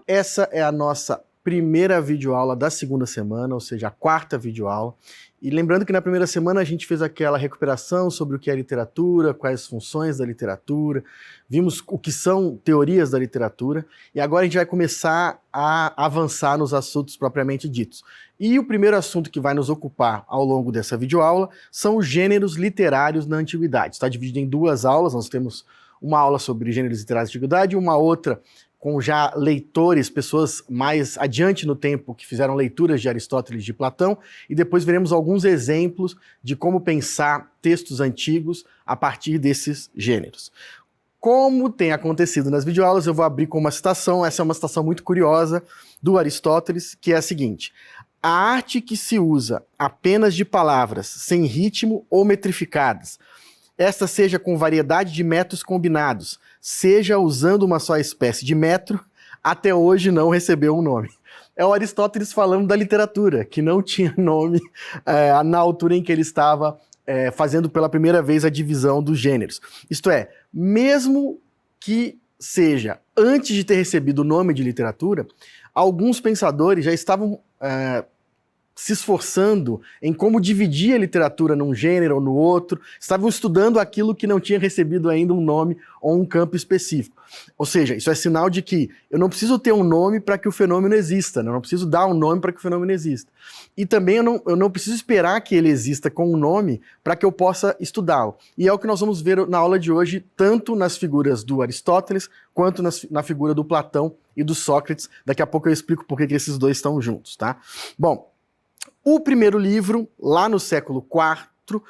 Essa é a nossa primeira videoaula da segunda semana, ou seja, a quarta videoaula. E lembrando que na primeira semana a gente fez aquela recuperação sobre o que é literatura, quais as funções da literatura, vimos o que são teorias da literatura, e agora a gente vai começar a avançar nos assuntos propriamente ditos. E o primeiro assunto que vai nos ocupar ao longo dessa videoaula são os gêneros literários na antiguidade. Está dividido em duas aulas, nós temos uma aula sobre gêneros literários na antiguidade e uma outra com já leitores, pessoas mais adiante no tempo que fizeram leituras de Aristóteles e de Platão, e depois veremos alguns exemplos de como pensar textos antigos a partir desses gêneros. Como tem acontecido nas videoaulas, eu vou abrir com uma citação, essa é uma citação muito curiosa do Aristóteles, que é a seguinte: a arte que se usa apenas de palavras sem ritmo ou metrificadas, esta seja com variedade de metros combinados, seja usando uma só espécie de metro, até hoje não recebeu um nome. É o Aristóteles falando da literatura, que não tinha nome na altura em que ele estava fazendo pela primeira vez a divisão dos gêneros. Isto é, mesmo que seja antes de ter recebido o nome de literatura, alguns pensadores já estavam se esforçando em como dividir a literatura num gênero ou no outro, estavam estudando aquilo que não tinha recebido ainda um nome ou um campo específico. Ou seja, isso é sinal de que eu não preciso ter um nome para que o fenômeno exista, né? Eu não preciso dar um nome para que o fenômeno exista. E também eu não preciso esperar que ele exista com um nome para que eu possa estudá-lo. E é o que nós vamos ver na aula de hoje, tanto nas figuras do Aristóteles, quanto na figura do Platão e do Sócrates. Daqui a pouco eu explico por que esses dois estão juntos, tá? Bom, o primeiro livro, lá no século IV,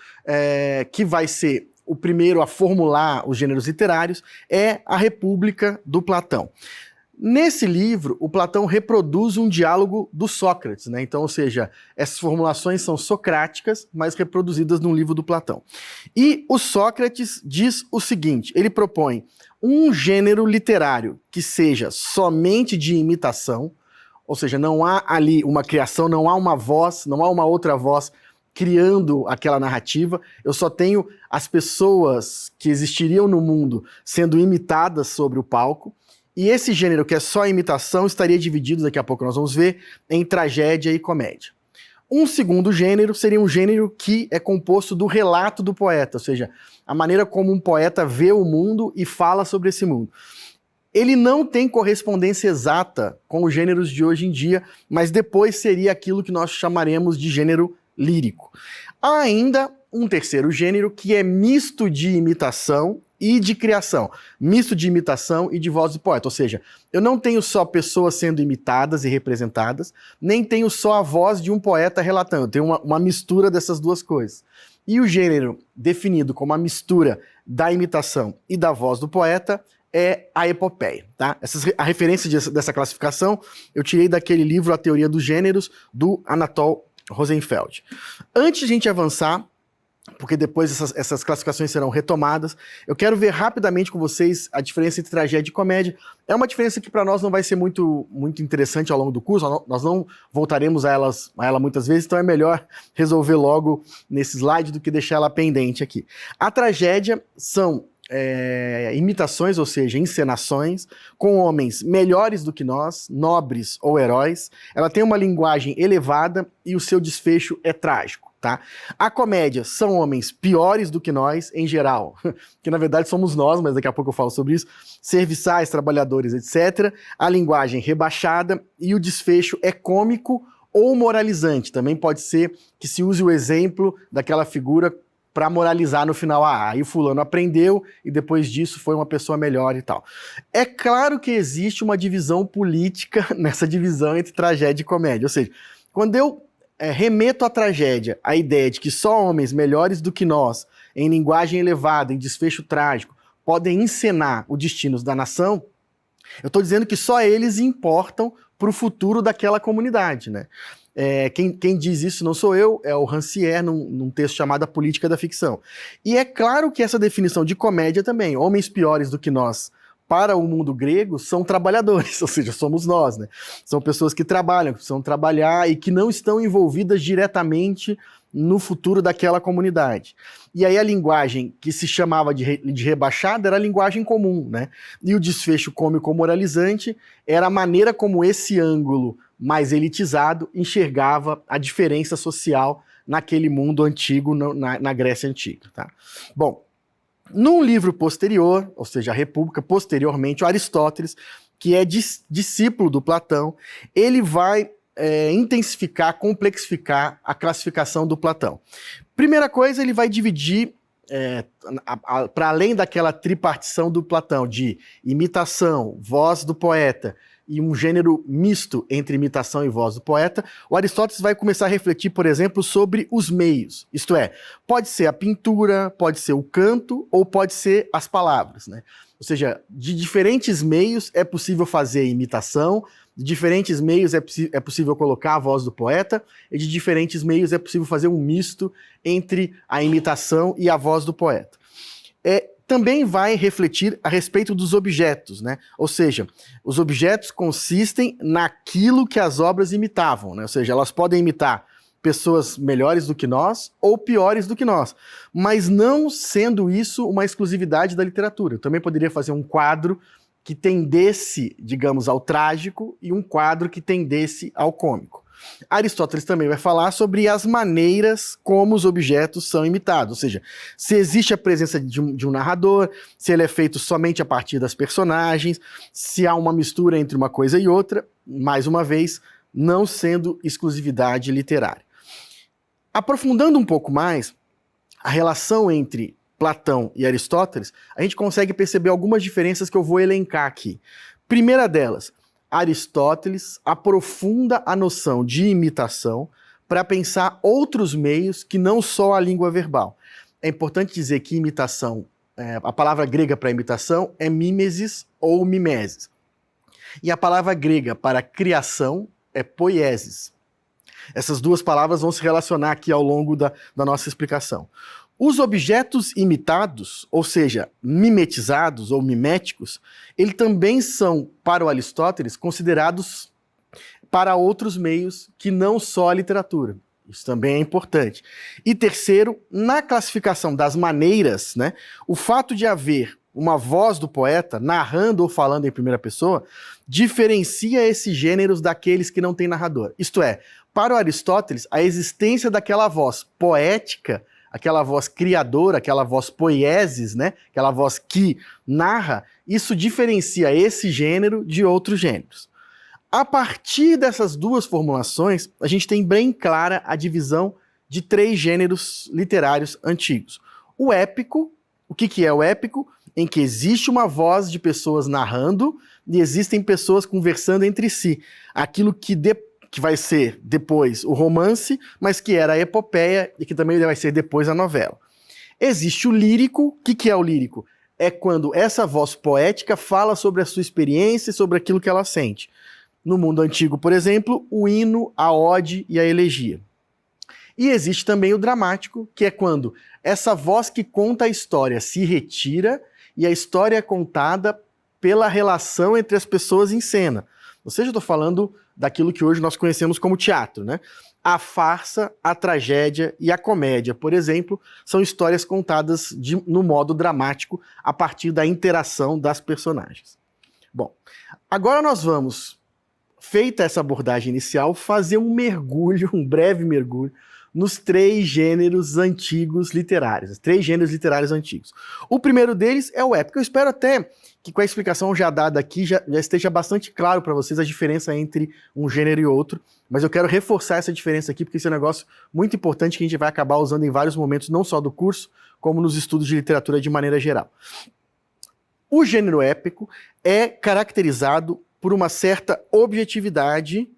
que vai ser o primeiro a formular os gêneros literários, é A República, do Platão. Nesse livro, o Platão reproduz um diálogo do Sócrates, né? Então, ou seja, essas formulações são socráticas, mas reproduzidas num livro do Platão. E o Sócrates diz o seguinte, ele propõe um gênero literário que seja somente de imitação, ou seja, não há ali uma criação, não há uma voz, não há uma outra voz criando aquela narrativa, eu só tenho as pessoas que existiriam no mundo sendo imitadas sobre o palco, e esse gênero que é só imitação estaria dividido, daqui a pouco nós vamos ver, em tragédia e comédia. Um segundo gênero seria um gênero que é composto do relato do poeta, ou seja, a maneira como um poeta vê o mundo e fala sobre esse mundo. Ele não tem correspondência exata com os gêneros de hoje em dia, mas depois seria aquilo que nós chamaremos de gênero lírico. Há ainda um terceiro gênero que é misto de imitação e de criação. Misto de imitação e de voz do poeta, ou seja, eu não tenho só pessoas sendo imitadas e representadas, nem tenho só a voz de um poeta relatando, eu tenho uma mistura dessas duas coisas. E o gênero definido como a mistura da imitação e da voz do poeta é a epopeia, tá? A referência dessa classificação eu tirei daquele livro A Teoria dos Gêneros, do Anatol Rosenfeld. Antes de a gente avançar, porque depois essas classificações serão retomadas, eu quero ver rapidamente com vocês a diferença entre tragédia e comédia. É uma diferença que para nós não vai ser muito interessante ao longo do curso, nós não voltaremos a ela muitas vezes, então é melhor resolver logo nesse slide do que deixar ela pendente aqui. A tragédia são imitações, ou seja, encenações, com homens melhores do que nós, nobres ou heróis. Ela tem uma linguagem elevada e o seu desfecho é trágico, tá? A comédia são homens piores do que nós, em geral, que na verdade somos nós, mas daqui a pouco eu falo sobre isso, serviçais, trabalhadores, etc. A linguagem rebaixada e o desfecho é cômico ou moralizante. Também pode ser que se use o exemplo daquela figura para moralizar no final, aí o fulano aprendeu e depois disso foi uma pessoa melhor e tal. É claro que existe uma divisão política nessa divisão entre tragédia e comédia, ou seja, quando eu remeto à tragédia a ideia de que só homens melhores do que nós, em linguagem elevada, em desfecho trágico, podem encenar os destinos da nação, eu estou dizendo que só eles importam para o futuro daquela comunidade, né? Quem diz isso não sou eu, é o Rancière, num texto chamado A Política da Ficção. E é claro que essa definição de comédia também, homens piores do que nós, para o mundo grego, são trabalhadores, ou seja, somos nós, né? São pessoas que trabalham, que precisam trabalhar e que não estão envolvidas diretamente no futuro daquela comunidade. E aí a linguagem que se chamava de rebaixada era a linguagem comum, né? E o desfecho cômico moralizante era a maneira como esse ângulo mais elitizado enxergava a diferença social naquele mundo antigo, na Grécia Antiga. Tá? Bom, num livro posterior, ou seja, a República, posteriormente, o Aristóteles, que é discípulo do Platão, ele vai intensificar, complexificar a classificação do Platão. Primeira coisa, ele vai dividir, para além daquela tripartição do Platão, de imitação, voz do poeta, e um gênero misto entre imitação e voz do poeta, o Aristóteles vai começar a refletir, por exemplo, sobre os meios. Isto é, pode ser a pintura, pode ser o canto, ou pode ser as palavras, né? Ou seja, de diferentes meios é possível fazer imitação, de diferentes meios é possível colocar a voz do poeta, e de diferentes meios é possível fazer um misto entre a imitação e a voz do poeta. Também vai refletir a respeito dos objetos, né? Ou seja, os objetos consistem naquilo que as obras imitavam, né? Ou seja, elas podem imitar pessoas melhores do que nós ou piores do que nós, mas não sendo isso uma exclusividade da literatura. Eu também poderia fazer um quadro que tendesse, digamos, ao trágico e um quadro que tendesse ao cômico. Aristóteles também vai falar sobre as maneiras como os objetos são imitados, ou seja, se existe a presença de um narrador, se ele é feito somente a partir das personagens, se há uma mistura entre uma coisa e outra, mais uma vez, não sendo exclusividade literária. Aprofundando um pouco mais a relação entre Platão e Aristóteles, a gente consegue perceber algumas diferenças que eu vou elencar aqui. Primeira delas, Aristóteles aprofunda a noção de imitação para pensar outros meios que não só a língua verbal. É importante dizer que imitação, a palavra grega para imitação é mimesis ou mimesis. E a palavra grega para criação é poiesis. Essas duas palavras vão se relacionar aqui ao longo da nossa explicação. Os objetos imitados, ou seja, mimetizados ou miméticos, eles também são, para o Aristóteles, considerados para outros meios que não só a literatura. Isso também é importante. E terceiro, na classificação das maneiras, né, o fato de haver uma voz do poeta narrando ou falando em primeira pessoa diferencia esses gêneros daqueles que não têm narrador. Isto é, para o Aristóteles, a existência daquela voz poética, aquela voz criadora, aquela voz poiesis, né? Aquela voz que narra, isso diferencia esse gênero de outros gêneros. A partir dessas duas formulações, a gente tem bem clara a divisão de três gêneros literários antigos. O épico, o que é o épico? Em que existe uma voz de pessoas narrando e existem pessoas conversando entre si. Aquilo que vai ser depois o romance, mas que era a epopeia e que também vai ser depois a novela. Existe o lírico. O que é o lírico? É quando essa voz poética fala sobre a sua experiência e sobre aquilo que ela sente. No mundo antigo, por exemplo, o hino, a ode e a elegia. E existe também o dramático, que é quando essa voz que conta a história se retira e a história é contada pela relação entre as pessoas em cena. Ou seja, eu estou falando daquilo que hoje nós conhecemos como teatro, né? A farsa, a tragédia e a comédia, por exemplo, são histórias contadas no modo dramático a partir da interação das personagens. Bom, agora nós vamos, feita essa abordagem inicial, fazer um mergulho, um breve mergulho, nos três gêneros antigos literários, os três gêneros literários antigos. O primeiro deles é o épico. Eu espero até que com a explicação já dada aqui já esteja bastante claro para vocês a diferença entre um gênero e outro, mas eu quero reforçar essa diferença aqui porque esse é um negócio muito importante que a gente vai acabar usando em vários momentos, não só do curso, como nos estudos de literatura de maneira geral. O gênero épico é caracterizado por uma certa objetividade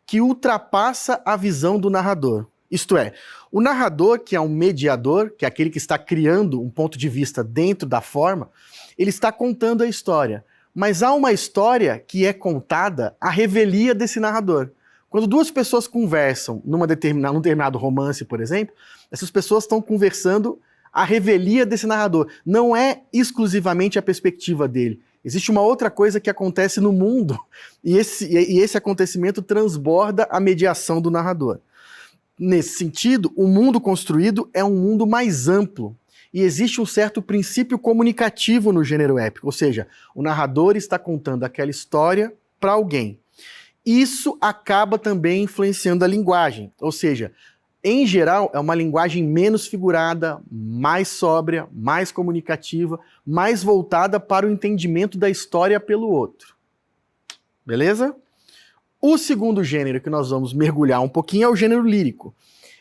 que ultrapassa a visão do narrador. Isto é, o narrador, que é um mediador, que é aquele que está criando um ponto de vista dentro da forma, ele está contando a história. Mas há uma história que é contada à revelia desse narrador. Quando duas pessoas conversam num determinado romance, por exemplo, essas pessoas estão conversando à revelia desse narrador. Não é exclusivamente a perspectiva dele. Existe uma outra coisa que acontece no mundo e esse acontecimento transborda a mediação do narrador. nesse sentido, o mundo construído é um mundo mais amplo. E existe um certo princípio comunicativo no gênero épico, ou seja, o narrador está contando aquela história para alguém. Isso acaba também influenciando a linguagem, ou seja, em geral é uma linguagem menos figurada, mais sóbria, mais comunicativa, mais voltada para o entendimento da história pelo outro. Beleza? O segundo gênero que nós vamos mergulhar um pouquinho é o gênero lírico.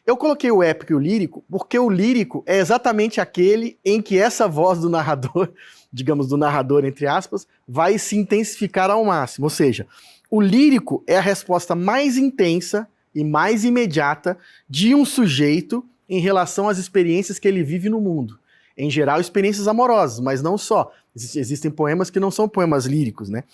Eu coloquei o épico e o lírico porque o lírico é exatamente aquele em que essa voz do narrador, digamos do narrador entre aspas, vai se intensificar ao máximo. Ou seja, o lírico é a resposta mais intensa e mais imediata de um sujeito em relação às experiências que ele vive no mundo. Em geral, experiências amorosas, mas não só. Existem poemas que não são poemas líricos, né?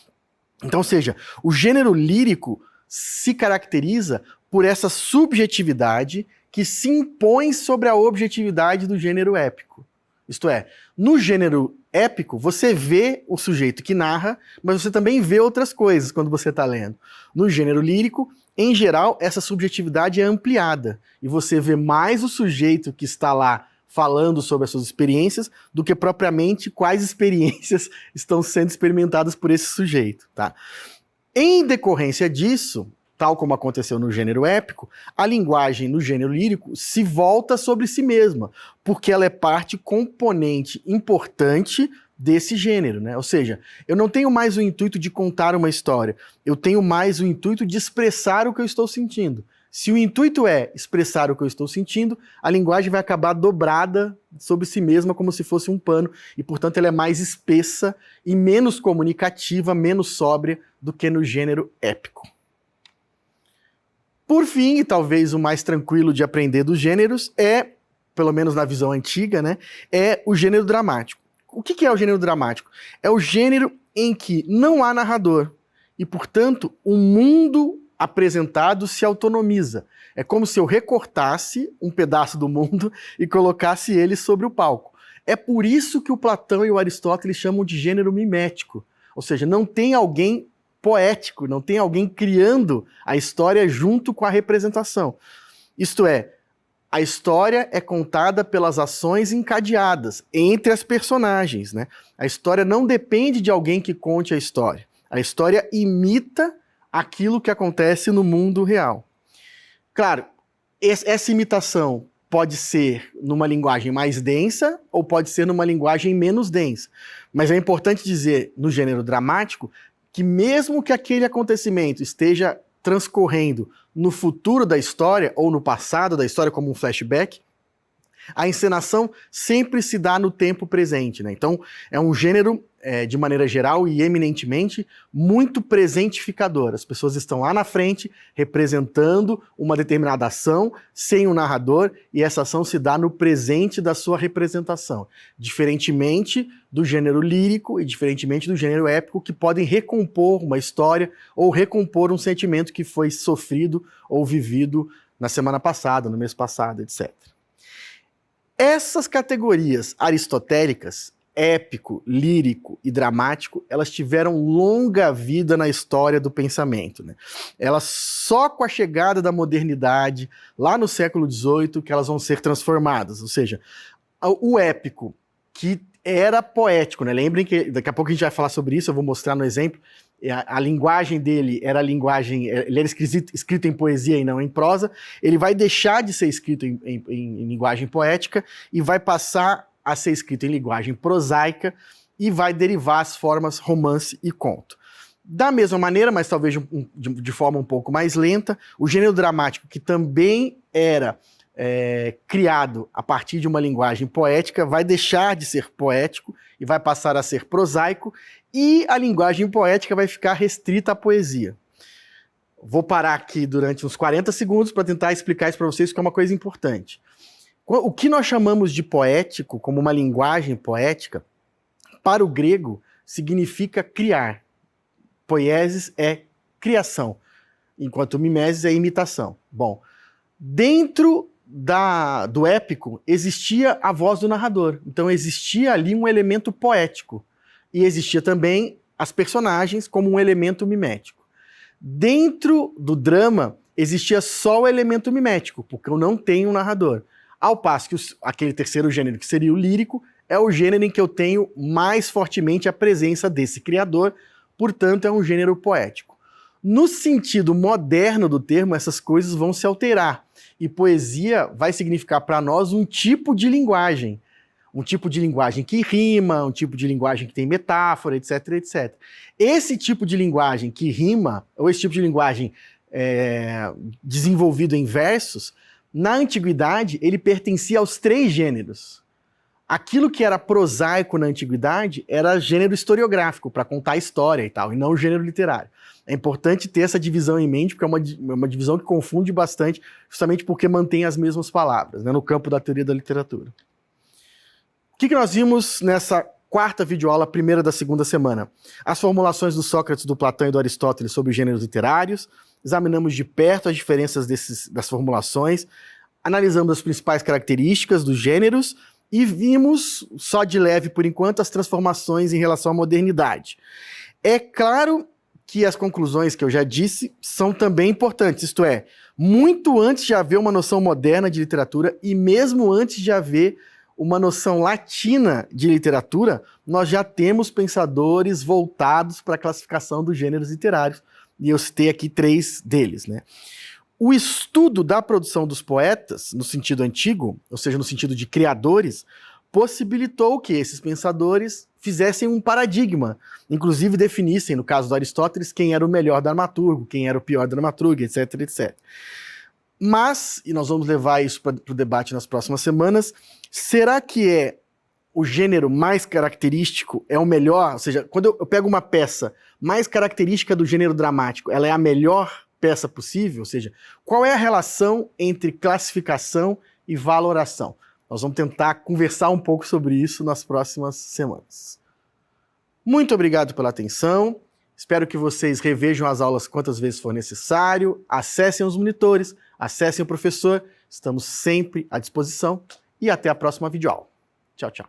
Então, ou seja, o gênero lírico se caracteriza por essa subjetividade que se impõe sobre a objetividade do gênero épico. Isto é, no gênero épico, você vê o sujeito que narra, mas você também vê outras coisas quando você está lendo. No gênero lírico, em geral, essa subjetividade é ampliada, e você vê mais o sujeito que está lá falando sobre as suas experiências do que propriamente quais experiências estão sendo experimentadas por esse sujeito, tá? Em decorrência disso, tal como aconteceu no gênero épico, a linguagem no gênero lírico se volta sobre si mesma, porque ela é parte componente importante desse gênero, né? Ou seja, eu não tenho mais o intuito de contar uma história, eu tenho mais o intuito de expressar o que eu estou sentindo. Se o intuito é expressar o que eu estou sentindo, a linguagem vai acabar dobrada sobre si mesma como se fosse um pano, e portanto ela é mais espessa e menos comunicativa, menos sóbria do que no gênero épico. Por fim, e talvez o mais tranquilo de aprender dos gêneros, pelo menos na visão antiga, né, é o gênero dramático. O que é o gênero dramático? É o gênero em que não há narrador, e portanto o mundo apresentado se autonomiza. É como se eu recortasse um pedaço do mundo e colocasse ele sobre o palco. É por isso que o Platão e o Aristóteles chamam de gênero mimético. Ou seja, não tem alguém poético, não tem alguém criando a história junto com a representação. Isto é, a história é contada pelas ações encadeadas entre as personagens, né? A história não depende de alguém que conte a história. A história imita aquilo que acontece no mundo real. Claro, essa imitação pode ser numa linguagem mais densa ou pode ser numa linguagem menos densa. Mas é importante dizer, no gênero dramático, que mesmo que aquele acontecimento esteja transcorrendo no futuro da história ou no passado da história como um flashback, a encenação sempre se dá no tempo presente, né? Então é um gênero, de maneira geral e eminentemente, muito presentificador. As pessoas estão lá na frente representando uma determinada ação sem o narrador, e essa ação se dá no presente da sua representação. Diferentemente do gênero lírico e diferentemente do gênero épico, que podem recompor uma história ou recompor um sentimento que foi sofrido ou vivido na semana passada, no mês passado, etc. Essas categorias aristotélicas, épico, lírico e dramático, elas tiveram longa vida na história do pensamento, né? Elas só com a chegada da modernidade, lá no século XVIII, que elas vão ser transformadas. Ou seja, o épico, que era poético, né? Lembrem que daqui a pouco a gente vai falar sobre isso, eu vou mostrar no exemplo. A linguagem dele era a linguagem, ele era escrito em poesia e não em prosa. Ele vai deixar de ser escrito em linguagem poética e vai passar a ser escrito em linguagem prosaica e vai derivar as formas romance e conto. Da mesma maneira, mas talvez de forma um pouco mais lenta, o gênero dramático, que também era criado a partir de uma linguagem poética, vai deixar de ser poético e vai passar a ser prosaico, e a linguagem poética vai ficar restrita à poesia. Vou parar aqui durante uns 40 segundos para tentar explicar isso para vocês, que é uma coisa importante. O que nós chamamos de poético, como uma linguagem poética, para o grego significa criar. Poiesis é criação, enquanto mimesis é imitação. Bom, dentro do épico existia a voz do narrador, então existia ali um elemento poético, e existia também as personagens como um elemento mimético. Dentro do drama existia só o elemento mimético, porque eu não tenho um narrador. Ao passo que aquele terceiro gênero, que seria o lírico, é o gênero em que eu tenho mais fortemente a presença desse criador, portanto é um gênero poético. No sentido moderno do termo, essas coisas vão se alterar, e poesia vai significar para nós um tipo de linguagem. Um tipo de linguagem que rima, um tipo de linguagem que tem metáfora, etc, etc. Esse tipo de linguagem que rima, ou esse tipo de linguagem desenvolvido em versos, na antiguidade ele pertencia aos 3 gêneros. Aquilo que era prosaico na antiguidade era gênero historiográfico, para contar a história e tal, e não o gênero literário. É importante ter essa divisão em mente, porque é uma divisão que confunde bastante, justamente porque mantém as mesmas palavras, né, no campo da teoria da literatura. O que nós vimos nessa quarta videoaula, primeira da segunda semana? As formulações do Sócrates, do Platão e do Aristóteles sobre os gêneros literários, examinamos de perto as diferenças das formulações, analisamos as principais características dos gêneros e vimos, só de leve por enquanto, as transformações em relação à modernidade. É claro que as conclusões que eu já disse são também importantes, isto é, muito antes de haver uma noção moderna de literatura e mesmo antes de haver uma noção latina de literatura, nós já temos pensadores voltados para a classificação dos gêneros literários, e eu citei aqui 3 deles, né? O estudo da produção dos poetas, no sentido antigo, ou seja, no sentido de criadores, possibilitou que esses pensadores fizessem um paradigma, inclusive definissem, no caso do Aristóteles, quem era o melhor dramaturgo, quem era o pior dramaturgo, etc, etc. Mas, e nós vamos levar isso para o debate nas próximas semanas, será que o gênero mais característico é o melhor? Ou seja, quando eu pego uma peça mais característica do gênero dramático, ela é a melhor peça possível? Ou seja, qual é a relação entre classificação e valoração? Nós vamos tentar conversar um pouco sobre isso nas próximas semanas. Muito obrigado pela atenção. Espero que vocês revejam as aulas quantas vezes for necessário, acessem os monitores, acessem o professor, estamos sempre à disposição e até a próxima videoaula. Tchau, tchau.